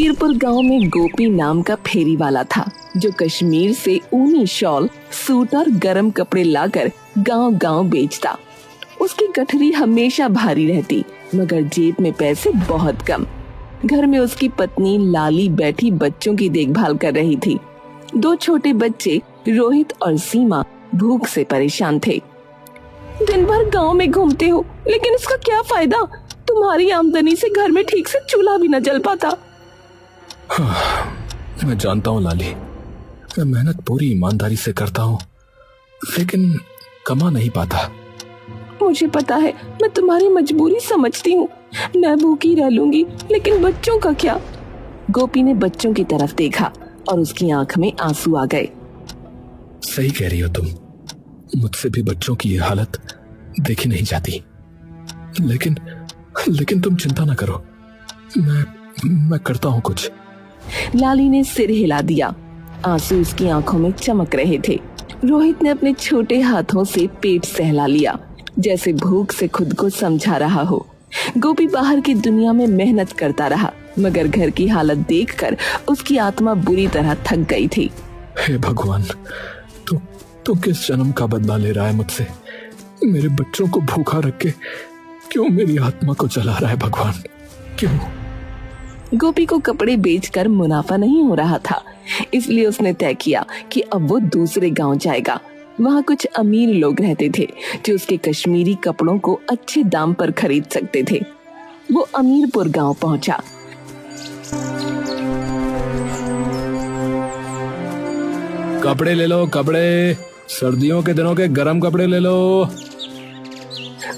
बीरपुर गांव में गोपी नाम का फेरी वाला था जो कश्मीर से ऊनी शॉल, सूट और गर्म कपड़े लाकर गांव-गांव बेचता। उसकी गठरी हमेशा भारी रहती मगर जेब में पैसे बहुत कम। घर में उसकी पत्नी लाली बैठी बच्चों की देखभाल कर रही थी। 2 छोटे बच्चे रोहित और सीमा भूख से परेशान थे। दिन भर गांव में घूमते हो लेकिन इसका क्या फायदा? तुम्हारी आमदनी से घर में ठीक से चूल्हा भी न जल पाता। मैं जानता हूँ लाली, मैं मेहनत पूरी ईमानदारी से करता हूँ लेकिन कमा नहीं पाता। मुझे पता है, मैं तुम्हारी मजबूरी समझती हूँ। मैं भूखी रह लूंगी लेकिन बच्चों का क्या? गोपी ने बच्चों की तरफ देखा और उसकी आंख में आंसू आ गए। सही कह रही हो तुम, मुझसे भी बच्चों की ये हालत देखी नहीं जाती। लेकिन तुम चिंता न करो, मैं करता हूँ कुछ। लाली ने सिर हिला दिया। आंसू उसकी आंखों में चमक रहे थे। रोहित ने अपने छोटे हाथों से पेट सहला लिया जैसे भूख से खुद को समझा रहा हो। गोपी बाहर की दुनिया में मेहनत करता रहा मगर घर की हालत देखकर उसकी आत्मा बुरी तरह थक गई थी। हे भगवान, तू किस जन्म का बदला ले रहा है मुझसे? मेरे बच्चों को भूखा रख के क्यों मेरी आत्मा को जला रहा है भगवान, क्यों? गोपी को कपड़े बेचकर मुनाफा नहीं हो रहा था, इसलिए उसने तय किया कि अब वो दूसरे गांव जाएगा। वहाँ कुछ अमीर लोग रहते थे जो उसके कश्मीरी कपड़ों को अच्छे दाम पर खरीद सकते थे। वो अमीरपुर गांव पहुंचा। कपड़े ले लो, कपड़े, सर्दियों के दिनों के गरम कपड़े ले लो।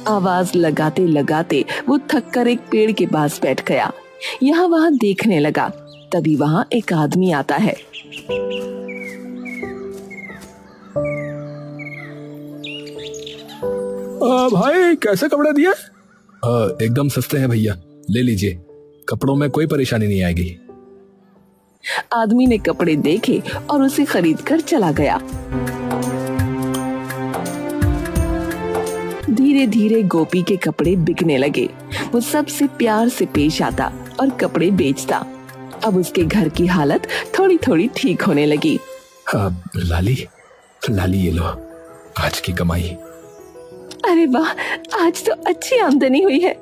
आवाज लगाते लगाते वो थककर एक पेड़ के पास बैठ गया। यहाँ वहाँ देखने लगा। तभी वहाँ एक आदमी आता है। भाई कैसे कपड़े दिए? एकदम सस्ते हैं भैया, ले लीजिए, कपड़ों में कोई परेशानी नहीं आएगी। आदमी ने कपड़े देखे और उसे खरीद कर चला गया। धीरे धीरे गोपी के कपड़े बिकने लगे। वो सबसे प्यार से पेश आता और कपड़े बेचता। अब उसके घर की हालत थोड़ी थोड़ी ठीक होने लगी। लाली ये लो आज की कमाई। अरे वाह, आज तो अच्छी आमदनी हुई है।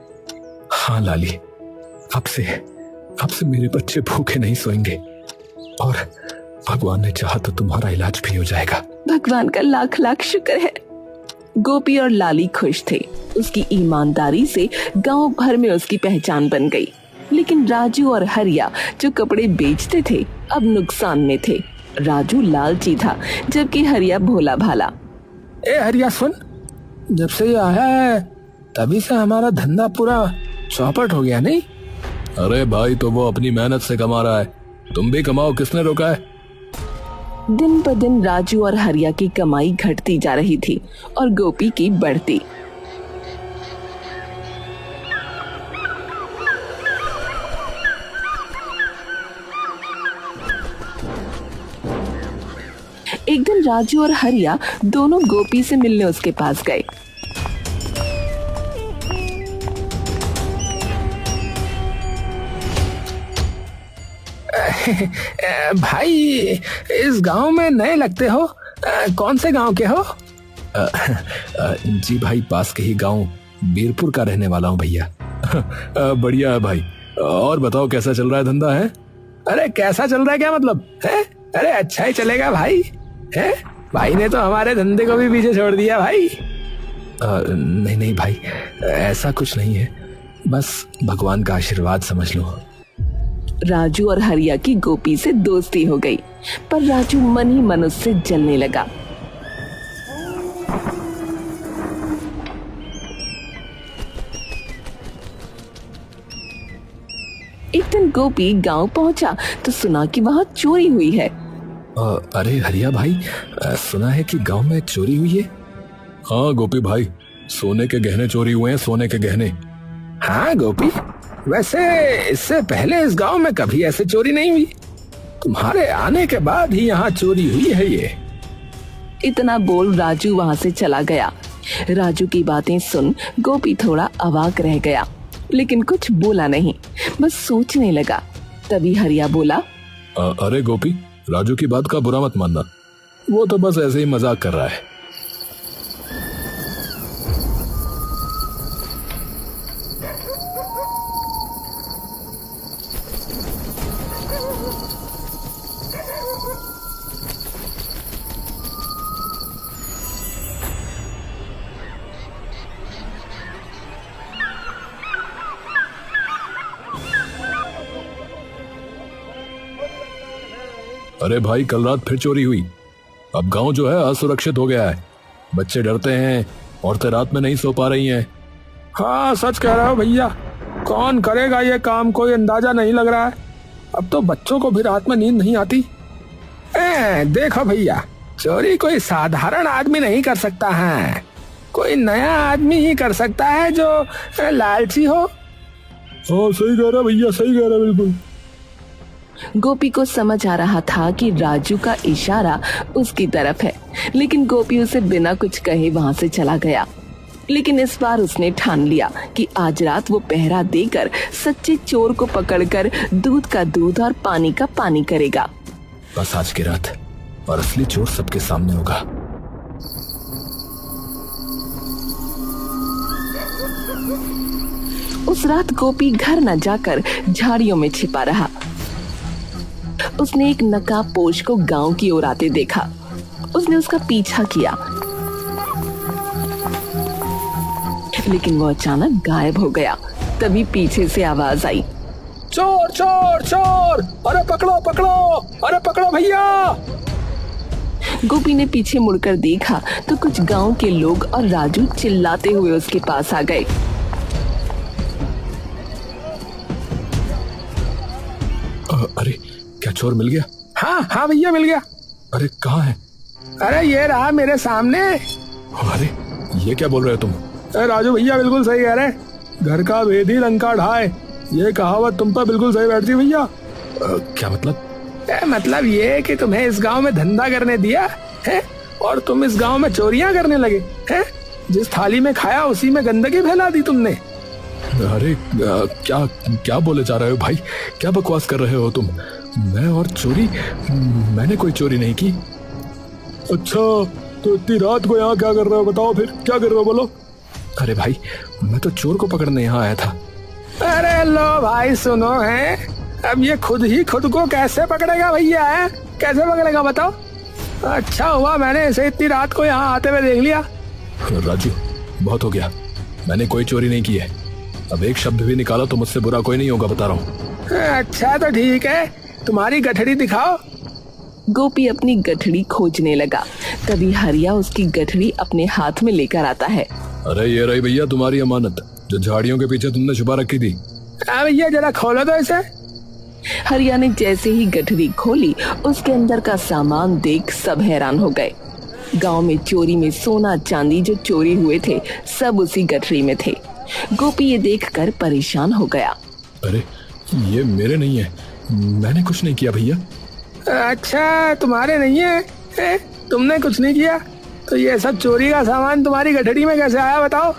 हाँ लाली, अब से मेरे बच्चे भूखे नहीं सोएंगे और भगवान ने चाहा तो तुम्हारा इलाज भी हो जाएगा। भगवान का लाख लाख शुक्र है। गोपी और लाली खुश थे। उसकी ईमानदारी से गांव भर में उसकी पहचान बन गई। लेकिन राजू और हरिया जो कपड़े बेचते थे अब नुकसान में थे। राजू लालची था जबकि हरिया भोला भाला। ए हरिया सुन, जब से ये आया है तभी से हमारा धंधा पूरा चौपट हो गया नहीं? अरे भाई, तो वो अपनी मेहनत से कमा रहा है, तुम भी कमाओ, किसने रोका है? दिन ब दिन राजू और हरिया की कमाई घटती जा रही थी और गोपी की बढ़ती। एक दिन राजू और हरिया दोनों गोपी से मिलने उसके पास गए। भाई, इस गांव में नए लगते हो, कौन से गांव के हो? जी भाई, पास के ही गांव बीरपुर का रहने वाला हूँ भैया। बढ़िया है भाई, और बताओ कैसा चल रहा है धंधा है? अरे कैसा चल रहा है क्या मतलब है? अरे अच्छा ही चलेगा भाई। है भाई ने तो हमारे धंधे को भी पीछे छोड़ दिया भाई। नहीं भाई, ऐसा कुछ नहीं है, बस भगवान का आशीर्वाद समझ लो। राजू और हरिया की गोपी से दोस्ती हो गई, पर राजू मन ही मन उससे जलने लगा। एक दिन गोपी गांव पहुंचा तो सुना कि वहां चोरी हुई है। अरे हरिया भाई, सुना है कि गांव में चोरी हुई है? हाँ गोपी भाई, सोने के गहने चोरी हुए हैं, सोने के गहने। हाँ गोपी, वैसे इससे पहले इस गांव में कभी ऐसे चोरी नहीं हुई, तुम्हारे आने के बाद ही यहाँ चोरी हुई है ये। इतना बोल राजू वहाँ से चला गया। राजू की बातें सुन गोपी थोड़ा अवाक रह गया, लेकिन कुछ बोला नहीं, बस सोचने लगा। तभी हरिया बोला, अरे गोपी, राजू की बात का बुरा मत मानना, वो तो बस ऐसे ही मजाक कर रहा है। अरे भाई, कल रात फिर चोरी हुई। अब गांव जो है असुरक्षित हो गया है। बच्चे डरते हैं, औरतें रात में नहीं सो पा रही हैं। हाँ, सच कह रहे हो भैया। कौन करेगा ये काम, कोई अंदाजा नहीं लग रहा है। अब तो बच्चों को भी रात में नींद नहीं आती। देखो भैया, चोरी कोई साधारण आदमी नहीं कर सकता है, कोई नया आदमी ही कर सकता है जो लालची हो। हाँ, सही कह रहा भैया, सही कह रहा बिल्कुल। गोपी को समझ आ रहा था कि राजू का इशारा उसकी तरफ है, लेकिन गोपी उसे बिना कुछ कहे वहां से चला गया। लेकिन इस बार उसने ठान लिया कि आज रात वो पहरा देकर सच्चे चोर को पकड़कर दूध का दूध और पानी का पानी करेगा। बस आज की रात और असली चोर सबके सामने होगा। उस रात गोपी घर न जाकर झाड़ियों में छिपा रहा। उसने एक नकाबपोश को गांव की ओर आते देखा। उसने उसका पीछा किया, लेकिन वो अचानक गायब हो गया। तभी पीछे से आवाज आई, चोर चोर चोर, अरे पकड़ो पकड़ो, अरे पकड़ो भैया। गोपी ने पीछे मुड़कर देखा तो कुछ गांव के लोग और राजू चिल्लाते हुए उसके पास आ गए। अरे, क्या चोर मिल गया? हाँ हाँ भैया, मिल गया। अरे कहाँ है? अरे ये रहा मेरे सामने। अरे ये क्या बोल रहे हो तुम? राजू भैया बिल्कुल सही कह रहे, घर का भेद ही लंका ढाए। ये कहावत तुम पर बिल्कुल सही बैठती भैया। क्या मतलब? मतलब ये कि तुम्हें इस गांव में धंधा करने दिया है और तुम इस गांव में चोरियां करने लगे हैं। जिस थाली में खाया उसी में गंदगी फैला दी तुमने। अरे क्या क्या बोले जा रहे हो भाई? क्या बकवास कर रहे हो तुम? मैं और चोरी? मैंने कोई चोरी नहीं की। अच्छा, तो इतनी रात को यहाँ क्या कर रहे हो? बताओ फिर क्या कर रहे हो, बोलो। अरे भाई, मैं तो चोर को पकड़ने यहाँ आया था। अरे लो भाई, सुनो है, अब ये खुद ही खुद को कैसे पकड़ेगा भैया? है कैसे पकड़ेगा बताओ? अच्छा हुआ मैंने इसे इतनी रात को यहाँ आते हुए देख लिया। राजू, बहुत हो गया, मैंने कोई चोरी नहीं की है। अब एक शब्द भी निकाला तो मुझसे बुरा कोई नहीं होगा, बता रहा हूँ। अच्छा तो ठीक है, तुम्हारी गठड़ी दिखाओ। गोपी अपनी गठड़ी खोजने लगा। तभी हरिया उसकी गठड़ी अपने हाथ में लेकर आता है। अरे ये रही भैया तुम्हारी अमानत, जो झाड़ियों के पीछे तुमने छुपा रखी थी। भैया जरा खोलो तो इसे। हरिया ने जैसे ही गठड़ी खोली, उसके अंदर का सामान देख सब हैरान हो गए। गांव में चोरी में सोना चांदी जो चोरी हुए थे सब उसी गठड़ी में थे। गोपी ये देखकर परेशान हो गया। अरे ये मेरे नहीं है, मैंने कुछ नहीं किया भैया। अच्छा, तुम्हारे नहीं है? तुमने कुछ नहीं किया तो ये सब चोरी का सामान तुम्हारी गठड़ी में कैसे आया बताओ?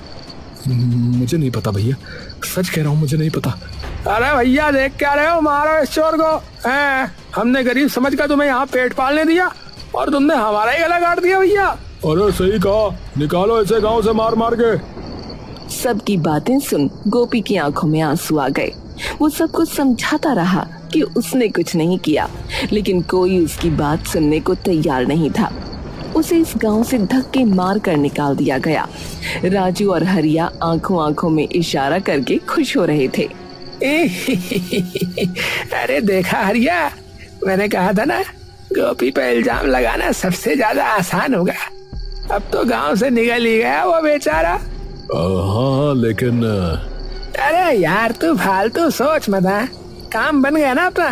मुझे नहीं पता भैया, सच कह रहा हूँ, मुझे नहीं पता। अरे भैया देख क्या रहे हो, मारो इस चोर को। हमने गरीब समझकर तुम्हें यहाँ पेट पालने दिया और तुमने हमारा ही गला काट दिया भैया। अरे सही कहा, निकालो इसे गांव से मार मार के। सबकी बातें सुन गोपी की आंखों में आंसू आ गए। वो सबको समझाता रहा कि उसने कुछ नहीं किया, लेकिन कोई उसकी बात सुनने को तैयार नहीं था। उसे इस गांव से धक्के मार कर निकाल दिया गया। राजू और हरिया आंखों आंखों में इशारा करके खुश हो रहे थे। अरे देखा हरिया, मैंने कहा था ना, गोपी पे इल्जाम लगाना सबसे ज्यादा आसान होगा। अब तो गांव से निकल ही गया वो बेचारा। हाँ लेकिन अरे यार तू फालतू सोच मत, काम बन गया ना अपना,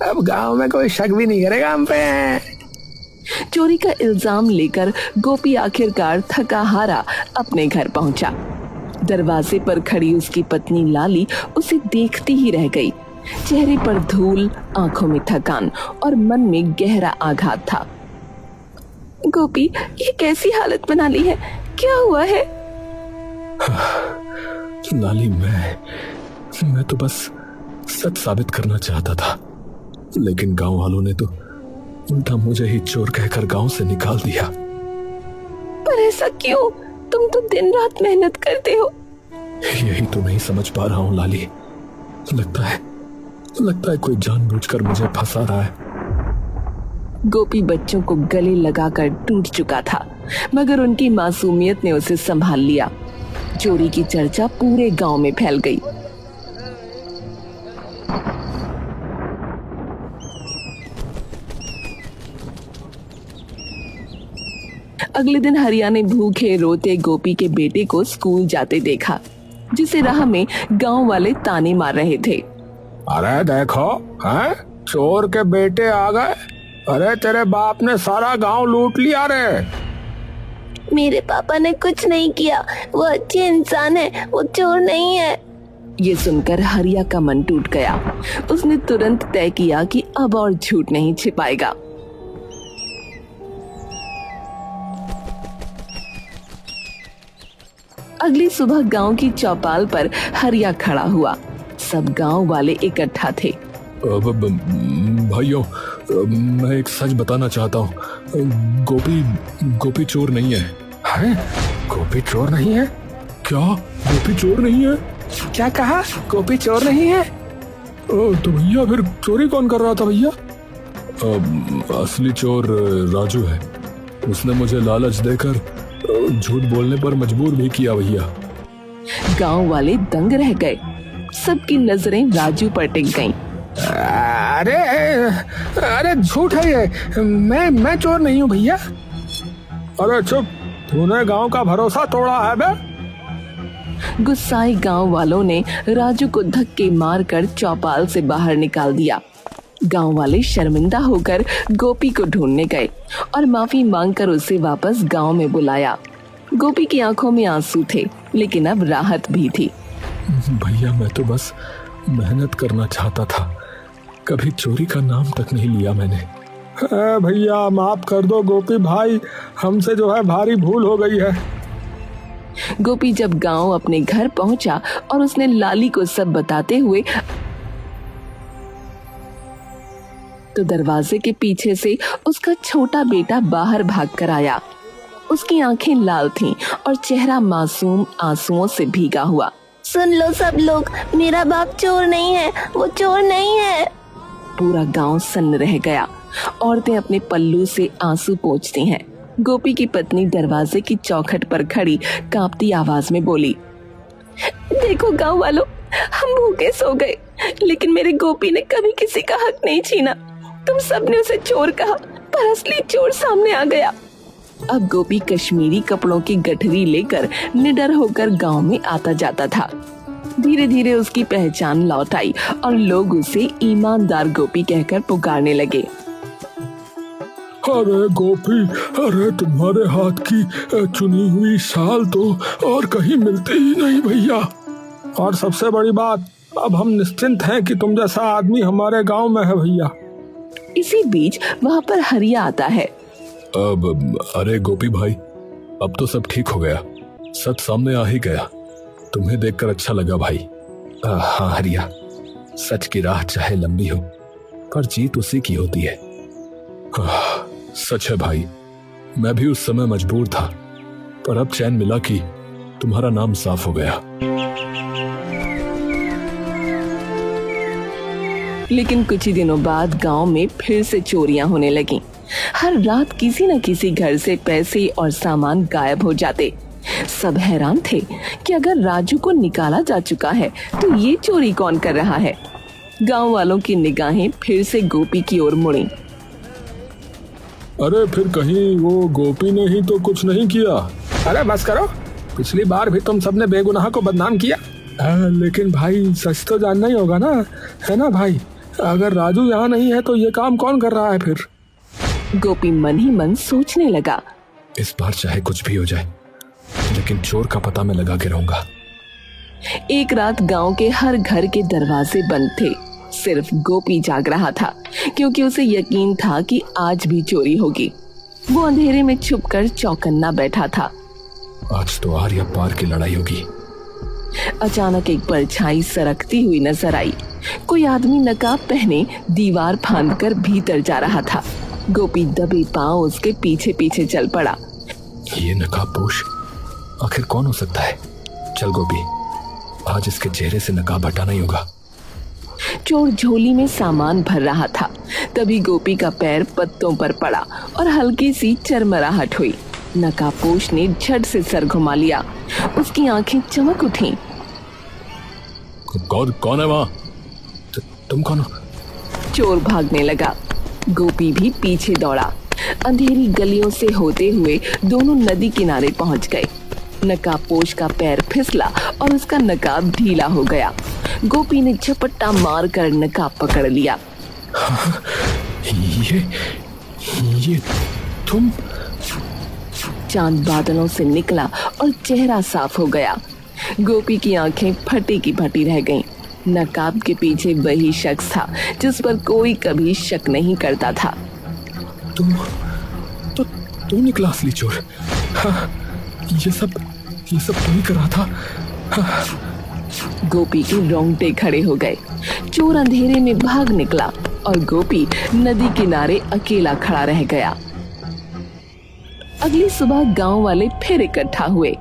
अब गांव में कोई शक भी नहीं करेगा हम पे। चोरी का इल्जाम लेकर गोपी आखिरकार थका हारा अपने घर पहुंचा। दरवाजे पर खड़ी उसकी पत्नी लाली उसे देखती ही रह गई। चेहरे पर धूल, आंखों में थकान और मन में गहरा आघात था। गोपी, ये कैसी हालत बना ली है? क्या हुआ है? लाली, मैं तो बस सच साबित करना चाहता था, लेकिन गांव वालों ने तो उल्टा मुझे ही चोर कहकर गांव से निकाल दिया। पर ऐसा क्यों? तुम तो दिन रात मेहनत करते हो। यही तो नहीं समझ पा रहा हूँ लाली। लगता है कोई जानबूझकर मुझे फंसा रहा है। गोपी बच्चों को गले लगाकर टूट चुका था, मगर उनकी मासूमियत ने उसे संभाल लिया। चोरी की चर्चा पूरे गांव में फैल गई। अगले दिन हरिया ने भूखे रोते गोपी के बेटे को स्कूल जाते देखा, जिसे राह में गांव वाले ताने मार रहे थे। अरे देखो, हैं? चोर के बेटे आ गए। अरे तेरे बाप ने सारा गांव लूट लिया रे। मेरे पापा ने कुछ नहीं किया, वो अच्छे इंसान है, वो चोर नहीं है। ये सुनकर हरिया का मन टूट गया। उसने तुरंत तय किया कि अब और झूठ नहीं छिपाएगा। अगली सुबह गांव की चौपाल पर हरिया खड़ा हुआ। सब गांव वाले इकट्ठा थे। भाइयों, मैं एक सच बताना चाहता हूँ। गोपी चोर नहीं है। हैं? गोपी चोर नहीं है? क्या गोपी चोर नहीं है? क्या कहा? गोपी चोर नहीं है? तो भैया फिर चोरी कौन कर रहा था भैया? असली चोर राजू है। उसने मुझे लालच देकर झूठ बोलने पर मजबूर भी किया भैया। गांव वाले दंग रह गए। सबकी नजरें राजू पर टिक गईं। अरे झूठ है ये। मैं चोर नहीं हूँ भैया। अरे चुप, तूने गांव का भरोसा तोड़ा है बे। गुस्साए गांव वालों ने राजू को धक्के मारकर चौपाल से बाहर निकाल दिया। गांव वाले शर्मिंदा होकर गोपी को ढूंढने गए और माफी मांगकर उसे वापस गांव में बुलाया। गोपी की आंखों में आंसू थे, लेकिन अब राहत भी थी। भैया मैं तो बस मेहनत करना चाहता था, कभी चोरी का नाम तक नहीं लिया मैंने। भैया माफ कर दो गोपी भाई, हमसे जो है भारी भूल हो गई है। गोपी जब गांव अपने घर पहुंचा और उसने लाली को सब बताते हुए तो दरवाजे के पीछे से उसका छोटा बेटा बाहर भागकर आया। उसकी आंखें लाल थीं और चेहरा मासूम आंसुओं से भीगा हुआ। सुन लो सब लोग, मेरा बाप चोर नहीं है, वो चोर नहीं है। पूरा गांव सन्न रह गया। औरतें अपने पल्लू से आंसू पोंछती हैं। गोपी की पत्नी दरवाजे की चौखट पर खड़ी कांपती आवाज में बोली, देखो गांव वालों, हम भूखे सो गए, लेकिन मेरे गोपी ने कभी किसी का हक नहीं छीना। तुम सबने उसे चोर कहा, पर असली चोर सामने आ गया। अब गोपी कश्मीरी कपड़ों की गठरी लेकर निडर होकर गांव में आता जाता था। धीरे धीरे उसकी पहचान लौट आई और लोग उसे ईमानदार गोपी कहकर पुकारने लगे। अरे गोपी, अरे तुम्हारे हाथ की चुनी हुई शाल तो और कहीं मिलती ही नहीं भैया। और सबसे बड़ी बात, अब हम निश्चिंत हैं कि तुम जैसा आदमी हमारे गांव में है भैया। इसी बीच वहाँ पर हरिया आता है। अरे गोपी भाई, अब तो सब ठीक हो गया, सच सामने आ ही गया। तुम्हें देखकर अच्छा लगा भाई। हाँ हरिया, सच की राह चाहे लंबी हो, पर जीत उसी की होती है। सच है भाई, मैं भी उस समय मजबूर था, पर अब चैन मिला कि तुम्हारा नाम साफ हो गया। लेकिन कुछ ही दिनों बाद गांव में फिर से चोरियां होने लगीं। हर रात किसी न किसी घर से पैसे और सामान गायब हो जाते। सब हैरान थे कि अगर राजू को निकाला जा चुका है तो ये चोरी कौन कर रहा है। गांव वालों की निगाहें फिर से गोपी की ओर मुड़ी। अरे फिर कहीं वो गोपी ने ही तो कुछ नहीं किया। अरे बस करो, पिछली बार भी तुम सबने बेगुनाह को बदनाम किया। लेकिन भाई सच तो जानना ही होगा ना, है ना भाई? अगर राजू यहाँ नहीं है तो ये काम कौन कर रहा है फिर? गोपी मन ही मन सोचने लगा। इस बार चाहे कुछ भी हो जाए, लेकिन चोर का पता मैं लगा के रहूंगा। एक रात गांव के हर घर के दरवाजे बंद थे। सिर्फ गोपी जाग रहा था, क्योंकि उसे यकीन था कि आज भी चोरी होगी। वो अंधेरे में छुपकर चौकन्ना बैठा था। आज तो आर या पार की लड़ाई होगी। अचानक एक परछाई सरकती हुई नजर आई। कोई आदमी नकाब पहने दीवार फांदकर भीतर जा रहा था। गोपी दबे पांव उसके पीछे पीछे चल पड़ा। ये नकाबपोश आखिर कौन हो सकता है? चल गोपी, आज इसके चेहरे से नकाब हटाना ही होगा। चोर झोली में सामान भर रहा था। तभी गोपी का पैर पत्तों पर पड़ा और हल्की सी चरमराहट हुई। नकाबपोश ने झट से सर घुमा लिया। उसकी आंखें चमक उठी। कौन है वहाँ? तुम कौन हो? चोर भागने लगा। गोपी भी पीछे दौड़ा। अंधेरी गलियों से होते हुए दोनों नदी किनारे पहुंच गए। नकाबपोश का पैर फिसला और उसका नकाब ढीला हो गया। गोपी ने झपट्टा मारकर नकाब पकड़ लिया। ये तुम? चांद बादलों से निकला और चेहरा साफ हो गया। गोपी की आंखें फटी की फटी रह गईं। नकाब के पीछे वही शख्स था जिस पर कोई कभी शक नहीं करता था। तू निकला असली चोर। हाँ, ये सब तू ही कर रहा था। हाँ। गोपी के रोंगटे खड़े हो गए। चोर अंधेरे में भाग निकला और गोपी नदी किनारे अकेला खड़ा रह गया। अगली सुबह गांव वाले फिर इकट्ठा हुए।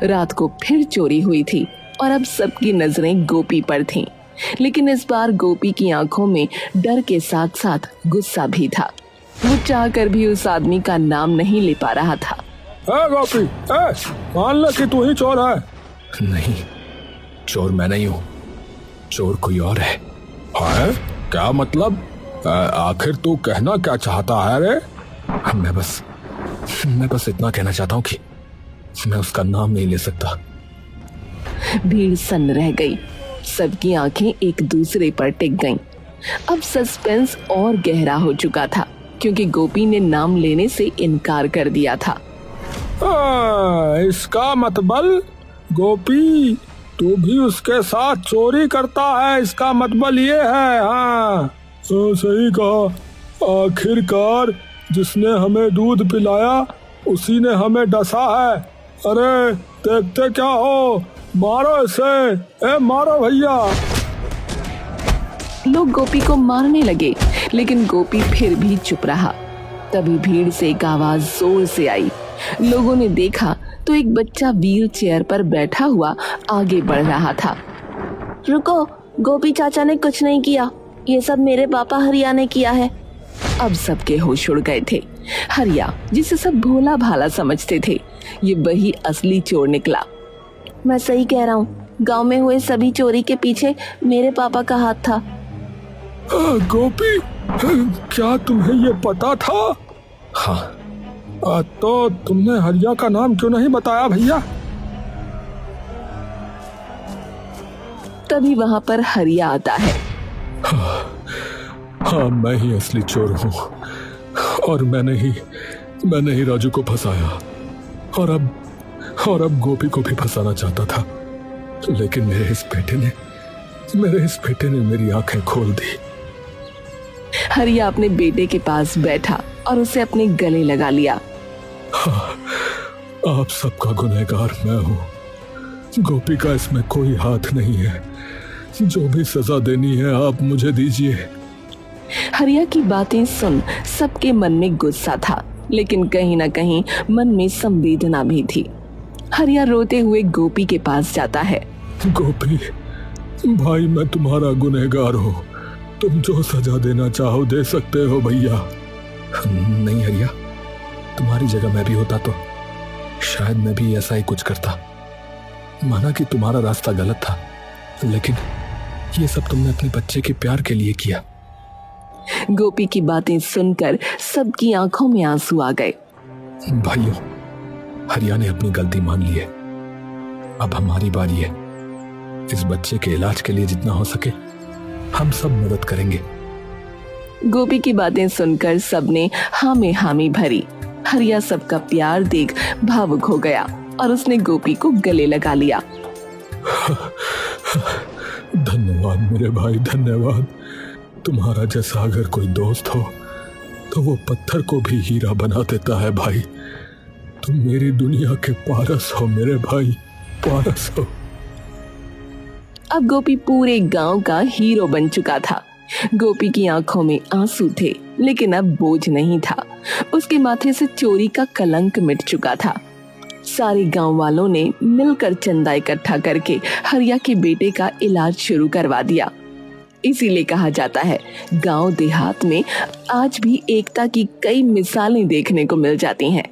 रात को फिर चोरी हुई थी और अब सबकी नजरें गोपी पर थीं। लेकिन इस बार गोपी की आंखों में डर के साथ साथ गुस्सा भी था। वो चाहकर भी उस आदमी का नाम नहीं ले पा रहा था। गोपी, मान ले कि तू ही चोर है। नहीं, चोर मैं नहीं हूँ, चोर कोई और है। क्या मतलब? आखिर तू कहना क्या चाहता है रे? मैं बस इतना कहना चाहता हूँ कि मैं उसका नाम नहीं ले सकता। भीड़ सन्न रह गई। सबकी आंखें एक दूसरे पर टिक गईं। अब सस्पेंस और गहरा हो चुका था क्योंकि गोपी ने नाम लेने से इनकार कर दिया था। इसका मतलब गोपी तू भी उसके साथ चोरी करता है, इसका मतलब ये है। हाँ तो सही कहा। आखिरकार जिसने हमें दूध पिलाया उसी ने हमें डसा है। अरे देखते क्या हो, मारो इसे, मारो भैया। लोग गोपी को मारने लगे लेकिन गोपी फिर भी चुप रहा। तभी भीड़ से एक आवाज जोर से आई। लोगों ने देखा तो एक बच्चा व्हील चेयर पर बैठा हुआ आगे बढ़ रहा था। रुको, गोपी चाचा ने कुछ नहीं किया, ये सब मेरे पापा हरिया ने किया है। अब सबके होश उड़ गए थे। हरिया, जिसे सब भोला भाला समझते थे, ये वही असली चोर निकला। मैं सही कह रहा हूँ, गांव में हुए सभी चोरी के पीछे मेरे पापा का हाथ था। गोपी, क्या तुम्हें ये पता था? हाँ। तो तुमने हरिया का नाम क्यों नहीं बताया भैया? तभी वहां पर हरिया आता है। हाँ, मैं ही असली चोर हूँ और मैंने ही राजू को फंसाया और अब गोपी को भी फंसाना चाहता था, लेकिन मेरे इस बेटे ने मेरी आंखें खोल दी। हरिया अपने बेटे के पास बैठा और उसे अपने गले लगा लिया। हाँ, आप सबका गुनहगार मैं हूँ। गोपी का इसमें कोई हाथ नहीं है। जो भी सजा देनी है आप मुझे दीजिए। हरिया की बातें सुन सबके मन में गुस्सा था, लेकिन कहीं ना कहीं मन में संवेदना भी थी। हरिया रोते हुए गोपी के पास जाता है। गोपी भाई, मैं तुम्हारा गुनहगार हूँ, तुम जो सजा देना चाहो दे सकते हो भैया। नहीं हरिया, तुम्हारी जगह मैं भी होता तो शायद मैं भी ऐसा ही कुछ करता। माना कि तुम्हारा रास्ता गलत था, लेकिन ये सब तुमने अपने बच्चे के प्यार के लिए किया। गोपी की बातें सुनकर सबकी आंखों में आंसू आ गए। भाइयों, हरिया ने अपनी गलती मान ली है। अब हमारी बारी है। इस बच्चे के इलाज के लिए जितना हो सके हम सब मदद करेंगे। गोपी की बातें सुनकर सबने हाँ में हामी भरी। हरिया सबका प्यार देख भावुक हो गया और उसने गोपी को गले लगा लिया। धन्यवाद मेरे भाई, धन्यवाद। तुम्हारा जैसा अगर कोई दोस्त हो तो वो पत्थर को भी हीरा बना देता है भाई। तुम मेरी दुनिया के पारस हो मेरे भाई, पारस हो। अब गोपी पूरे गांव का हीरो बन चुका था। गोपी की आंखों में आंसू थे, लेकिन अब बोझ नहीं था। उसके माथे से चोरी का कलंक मिट चुका था। सारे गांव वालों ने मिलकर चंदा इकट्ठा करके हरिया के बेटे का इलाज शुरू करवा दिया। इसीलिए कहा जाता है, गांव देहात में आज भी एकता की कई मिसालें देखने को मिल जाती हैं।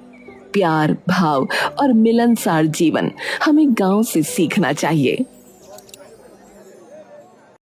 प्यार, भाव और मिलनसार जीवन हमें गांव से सीखना चाहिए।